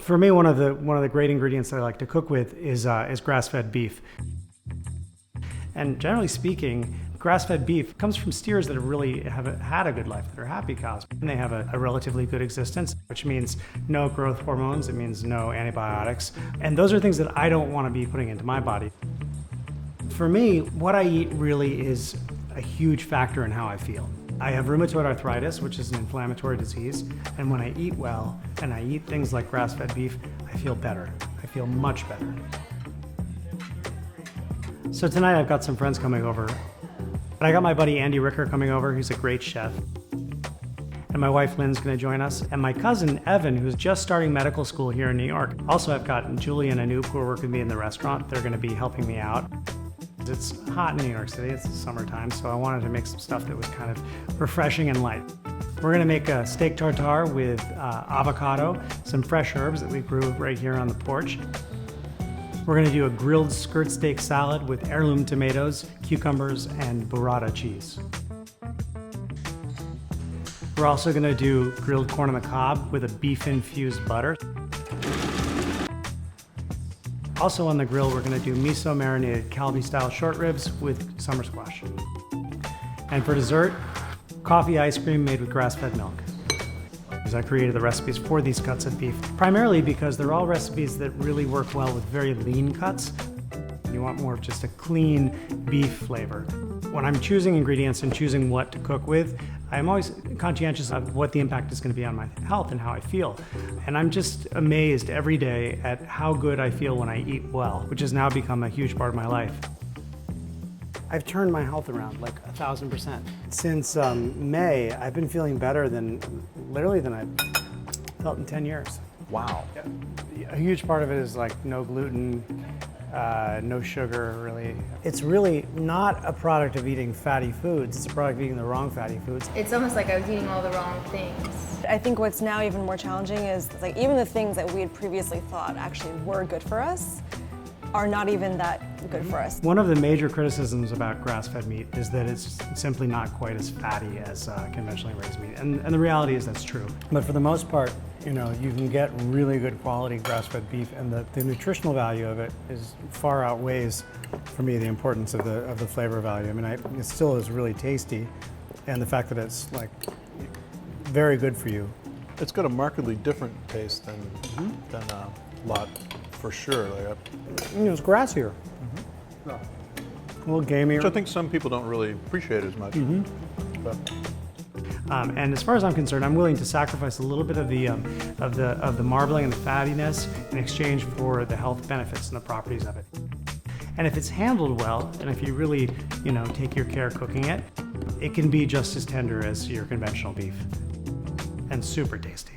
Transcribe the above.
For me, one of the great ingredients that I like to cook with is grass-fed beef. And generally speaking, grass-fed beef comes from steers that really have had a good life, that are happy cows. And they have a relatively good existence, which means no growth hormones, it means no antibiotics. And those are things that I don't want to be putting into my body. For me, what I eat really is a huge factor in how I feel. I have rheumatoid arthritis, which is an inflammatory disease, and when I eat well, and I eat things like grass-fed beef, I feel better. I feel much better. So tonight I've got some friends coming over. I got my buddy Andy Ricker coming over, who's a great chef. And my wife Lynn's gonna join us. And my cousin Evan, who's just starting medical school here in New York. Also, I've got Julie and Anoop who are working with me in the restaurant. They're gonna be helping me out. It's hot in New York City, it's the summertime, so I wanted to make some stuff that was kind of refreshing and light. We're gonna make a steak tartare with avocado, some fresh herbs that we grew right here on the porch. We're gonna do a grilled skirt steak salad with heirloom tomatoes, cucumbers, and burrata cheese. We're also gonna do grilled corn on the cob with a beef-infused butter. Also on the grill, we're gonna do miso marinated Calbee-style short ribs with summer squash. And for dessert, coffee ice cream made with grass-fed milk. I created the recipes for these cuts of beef, primarily because they're all recipes that really work well with very lean cuts. You want more of just a clean beef flavor. When I'm choosing ingredients and choosing what to cook with, I'm always conscientious of what the impact is going to be on my health and how I feel. And I'm just amazed every day at how good I feel when I eat well, which has now become a huge part of my life. I've turned my health around like 1,000%. Since May, I've been feeling better than I've felt in 10 years. Wow. A huge part of it is like no gluten, no sugar, really. It's really not a product of eating fatty foods, it's a product of eating the wrong fatty foods. It's almost like I was eating all the wrong things. I think what's now even more challenging is like even the things that we had previously thought actually were good for us are not even that good for us. One of the major criticisms about grass-fed meat is that it's simply not quite as fatty as conventionally raised meat. And the reality is that's true. But for the most part, you know, you can get really good quality grass-fed beef, and the nutritional value of it far outweighs, for me, the importance of the flavor value. I mean, it still is really tasty, and the fact that it's like very good for you. It's got a markedly different taste than lot, for sure. Like It's grassier. A little gamier. which I think some people don't really appreciate as much. But And as far as I'm concerned, I'm willing to sacrifice a little bit of the marbling and the fattiness in exchange for the health benefits and the properties of it. And if it's handled well, and if you really, take your care cooking it, it can be just as tender as your conventional beef, and super tasty.